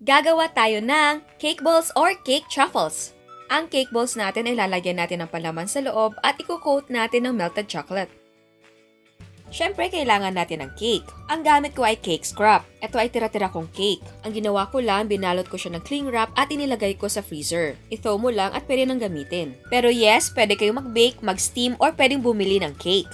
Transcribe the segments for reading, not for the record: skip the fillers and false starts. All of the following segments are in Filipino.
Gagawa tayo ng cake balls or cake truffles. Ang cake balls natin ay lalagyan natin ng palaman sa loob at i-coat natin ng melted chocolate. Siyempre, kailangan natin ng cake. Ang gamit ko ay cake scrap. Ito ay tira-tira kong cake. Ang ginawa ko lang, binalot ko siya ng cling wrap at inilagay ko sa freezer. I-thaw mo lang at pwede nang gamitin. Pero yes, pwede kayong mag-bake, mag-steam, or pwedeng bumili ng cake.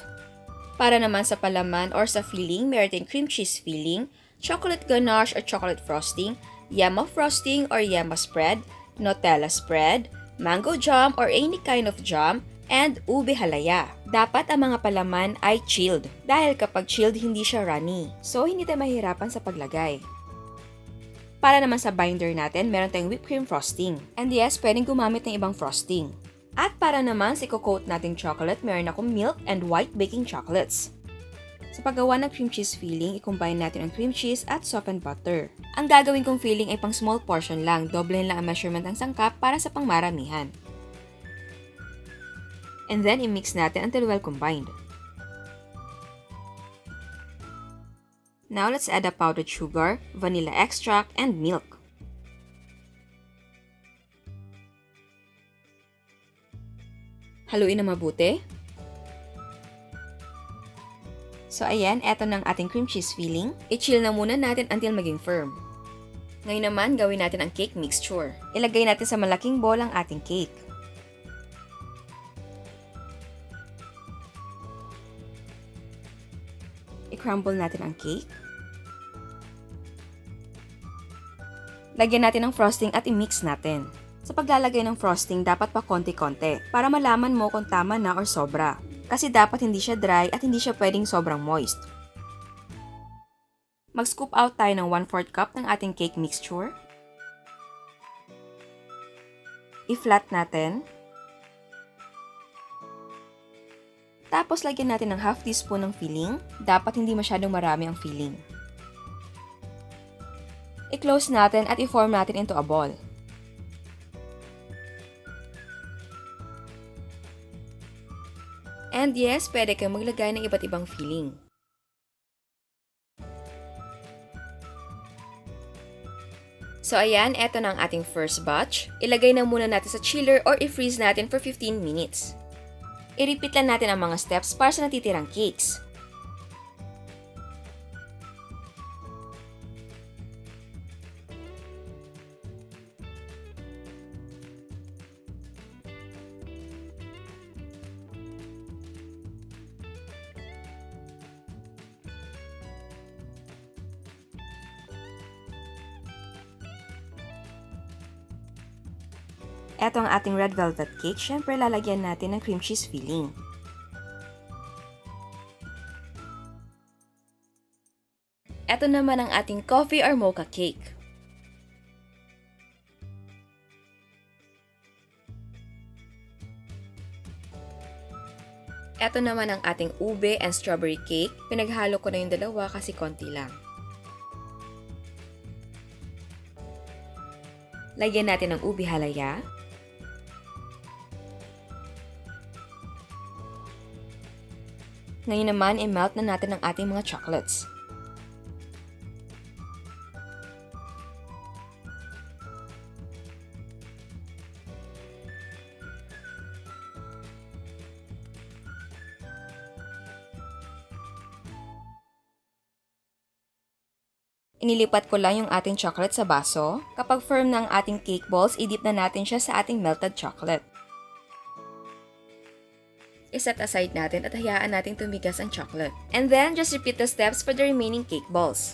Para naman sa palaman or sa filling, meron tayong cream cheese filling, chocolate ganache or chocolate frosting, yema frosting or yema spread, nutella spread, mango jam or any kind of jam, and ube halaya. Dapat ang mga palaman ay chilled dahil kapag chilled hindi siya runny. So hindi tayo mahirapan sa paglagay. Para naman sa binder natin, meron tayong whipped cream frosting. And yes, pwedeng gumamit ng ibang frosting. At para naman sa i-coat nating chocolate, meron akong milk and white baking chocolates. Sa paggawa ng cream cheese filling, i-combine natin ang cream cheese at softened butter. Ang gagawin kong filling ay pang small portion lang, doblehin lang ang measurement ng sangkap para sa pangmaramihan. And then, i-mix natin until well combined. Now, let's add the powdered sugar, vanilla extract, and milk. Haluin na mabuti. So, ayan, eto na ang ating cream cheese filling. I-chill na muna natin until maging firm. Ngayon naman, gawin natin ang cake mixture. Ilagay natin sa malaking bowl ang ating cake. I-crumble natin ang cake. Lagyan natin ng frosting at i-mix natin. Sa paglalagay ng frosting, dapat pa konti-konti para malaman mo kung tama na or sobra. Kasi dapat hindi siya dry at hindi siya pwedeng sobrang moist. Mag-scoop out tayo ng 1/4 cup ng ating cake mixture. I-flat natin. Tapos, lagyan natin ng half teaspoon ng filling. Dapat hindi masyadong marami ang filling. I-close natin at i-form natin into a ball. And yes, pwede kayong maglagay ng iba't ibang filling. So ayan, eto na ang ating first batch. Ilagay na muna natin sa chiller or i-freeze natin for 15 minutes. I-repeat lang natin ang mga steps para sa natitirang cakes. Eto ang ating red velvet cake. Syempre, lalagyan natin ng cream cheese filling. Eto naman ang ating coffee or mocha cake. Eto naman ang ating ube and strawberry cake. Pinaghalo ko na yung dalawa kasi konti lang. Lagyan natin ng ube halaya. Ngayon naman, i-melt na natin ang ating mga chocolates. Inilipat ko lang yung ating chocolate sa baso. Kapag firm na ang ating cake balls, i-dip na natin siya sa ating melted chocolate. I-set aside natin at hayaan natin tumigas ang chocolate. And then, just repeat the steps for the remaining cake balls.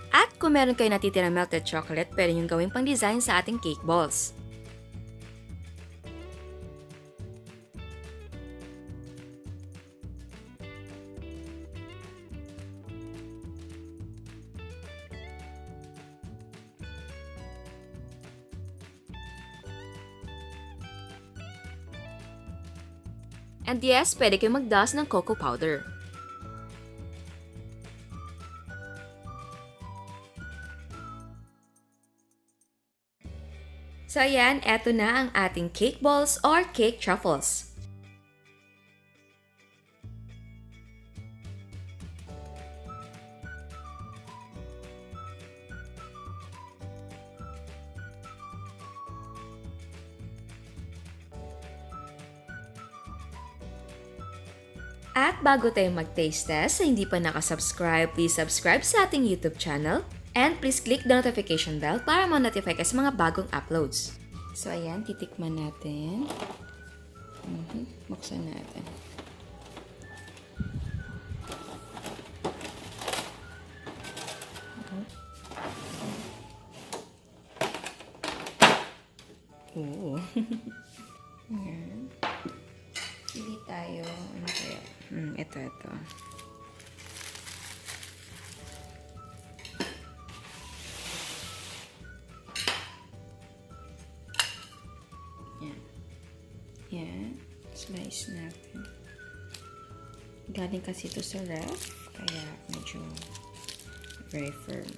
At kung meron kayo natitirang melted chocolate, pwede nyo gawing pang-design sa ating cake balls. And yes, pwede kayo mag-dust ng cocoa powder. So ayan, eto na ang ating cake balls or cake truffles. At bago tayo mag-taste test, sa hindi pa nakasubscribe, please subscribe sa ating YouTube channel. And please click the notification bell para ma-notify ka sa mga bagong uploads. So ayan, titikman natin. Buksan natin. Oo. Ayan. Pili tayo. Ano kaya? Ito. Yan. Slice natin. Galing kasi ito sa ref. Kaya medyo very firm.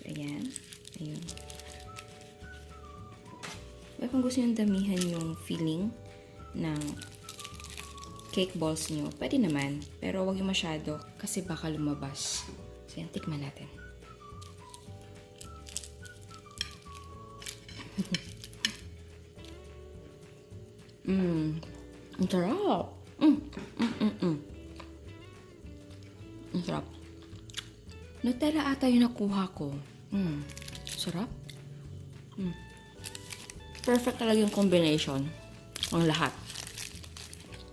Ayan. Ayun. Kaya kung gusto nyo damihan yung filling ng cake balls nyo, pwede naman. Pero huwag yung masyado kasi baka lumabas. So yan, tikman natin. Ang sarap. Ang sarap. Nutella ata yung nakuha ko. Sarap. Perfect talaga yung combination ng lahat.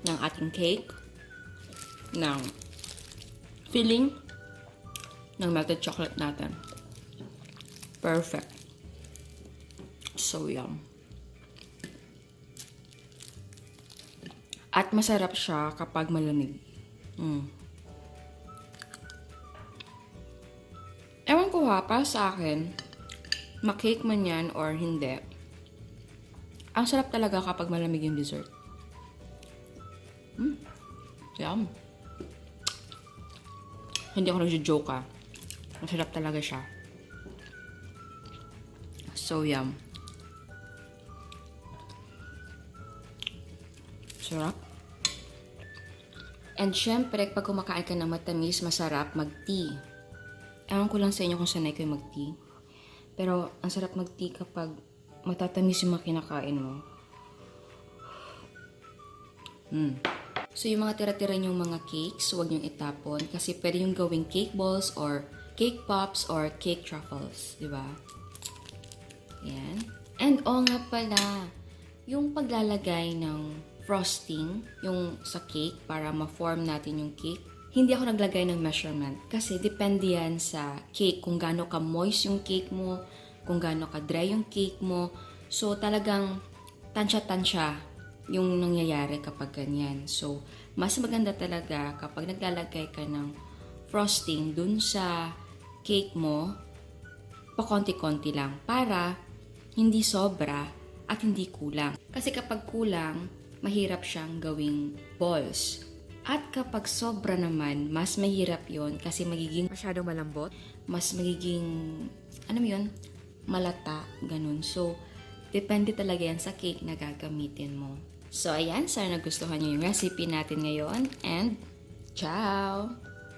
Ng ating cake, ng filling, ng melted chocolate natin. Perfect. So yum. At masarap siya kapag malamig. Ewan ko para sa akin, makake man yan or hindi, ang sarap talaga kapag malamig yung dessert. Yum. Hindi ako nagjo-joke ah. Masarap talaga siya. So yum. Sarap. And syempre, pag kumakain ka ng matamis, masarap mag-tea. Ewan ko lang sa inyo kung sanay kayo mag-tea. Pero ang sarap mag-tea kapag matatamis yung mga kinakain mo. So yung mga tira-tira nyong mga cakes, huwag nyong itapon kasi pwede yung gawing cake balls or cake pops or cake truffles, di ba? Yan. And nga pala, yung paglalagay ng frosting, yung sa cake para ma-form natin yung cake, hindi ako naglagay ng measurement kasi depende yan sa cake kung gaano ka moist yung cake mo, kung gaano ka dry yung cake mo. So talagang tansya-tansya yung nangyayari kapag ganyan. So, mas maganda talaga kapag naglalagay ka ng frosting dun sa cake mo, pakonti-konti lang para hindi sobra at hindi kulang. Kasi kapag kulang, mahirap siyang gawing balls. At kapag sobra naman, mas mahirap yon kasi magiging masyadong malambot, mas magiging, malata, ganun. So, depende talaga yan sa cake na gagamitin mo. So, ayan. Sana nagustuhan nyo yung recipe natin ngayon. And, ciao!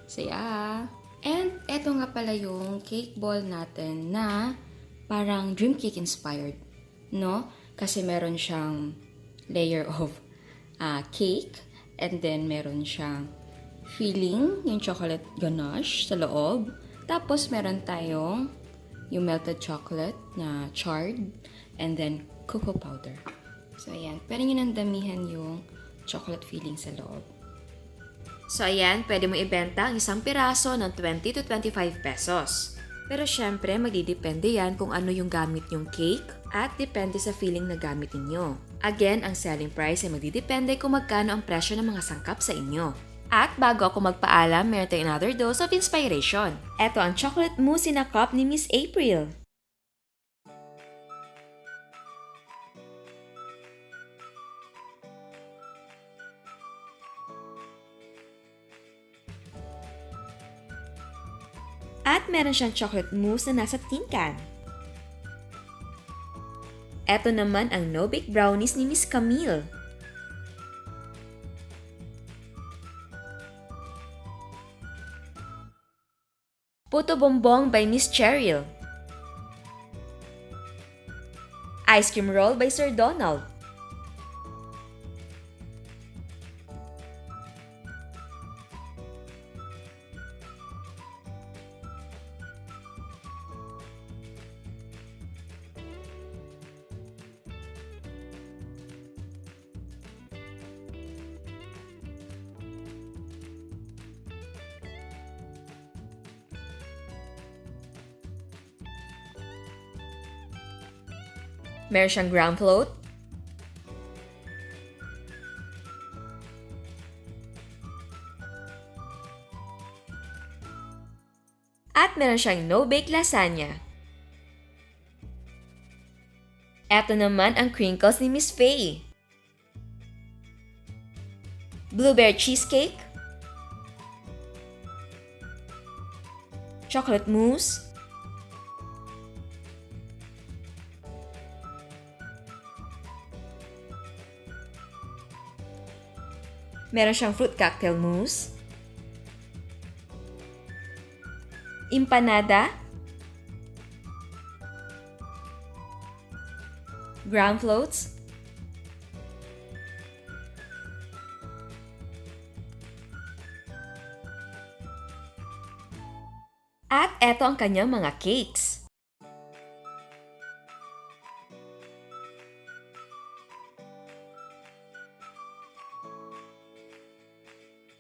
Saya! And, eto nga pala yung cake ball natin na parang dream cake inspired. No? Kasi meron siyang layer of cake. And then, meron siyang filling, yung chocolate ganache sa loob. Tapos, meron tayong yung melted chocolate na charred. And then, cocoa powder. So, ayan. Pwede nyo nang damihan yung chocolate filling sa loob. So, ayan. Pwede mo ibenta ang isang piraso ng 20 to 25 pesos. Pero syempre, magdidepende yan kung ano yung gamit yung cake at depende sa filling na gamit ninyo. Again, ang selling price ay magdidepende kung magkano ang presyo ng mga sangkap sa inyo. At bago ako magpaalam, meron tayong another dose of inspiration. Ito ang chocolate mousse na cup ni Miss April. At meron siyang chocolate mousse na nasa tin can. Eto naman ang no-bake brownies ni Miss Camille. Puto Bonbon by Miss Cheryl. Ice cream roll by Sir Donald. Meron siyang ground float. At meron siyang no-bake lasagna. Eto naman ang crinkles ni Miss Faye. Blueberry cheesecake. Chocolate mousse. Meron siyang fruit cocktail mousse. Empanada. Ground floats. At eto ang kanyang mga cakes.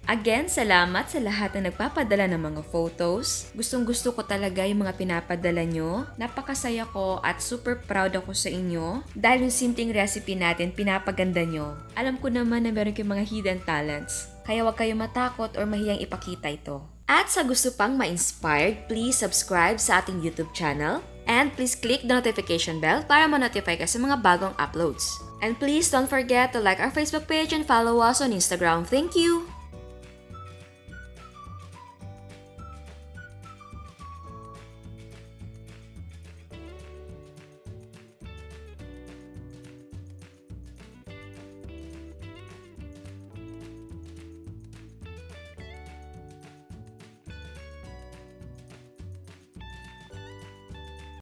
Again, salamat sa lahat na nagpapadala ng mga photos. Gustong-gusto ko talaga yung mga pinapadala nyo. Napakasaya ko at super proud ako sa inyo. Dahil yung simpleng recipe natin, pinapaganda nyo. Alam ko naman na meron kayong mga hidden talents. Kaya huwag kayong matakot or mahiyang ipakita ito. At sa gusto pang ma-inspired, please subscribe sa ating YouTube channel. And please click the notification bell para ma-notify ka sa mga bagong uploads. And please don't forget to like our Facebook page and follow us on Instagram. Thank you!